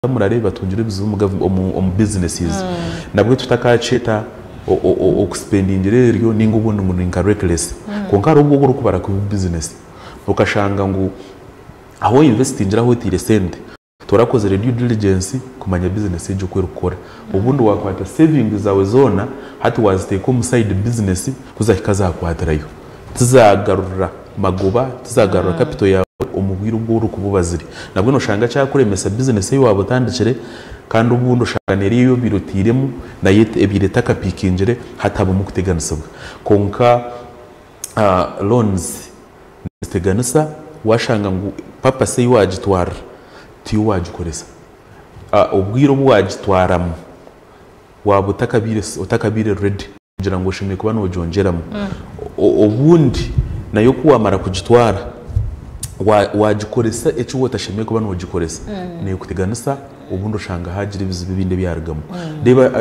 murareba tungira bizumu mu businesses nabwo tutakaceta okuspendingire ryo ningo ubundi ngo ninka reckless konka ari ubwo kubara ku business ukashanga ngo aho investingira aho tire sente turakoze due diligence kumanya business ejo kwirukora ubundi wakwata savings zawe zona hati waziteka mu side business kuzahikaza kwatarayo tuzagarura magoba tuzagarura capital yawe umubwira ubwo uri kububaziri nabwo no shanga cyakuremesa business yawe utandikire kandi ubundi ushaganira iyo birutiremo na yete ebireta kapikingire hataba mu kuteganisabwa konka loans teganisa washanga ngo papa se wagitwara ti wagikoresa ubwiro bwagitwaramo waba utakabire ready kugira ngo ushimye kuba no jongeramo ubundi nayo kuwamara kugitwara wagikoresa eco wotashimye kuba no gikoresa ne kuteganisa ubundi ushanga hagira ibizibi binde byaragamo reba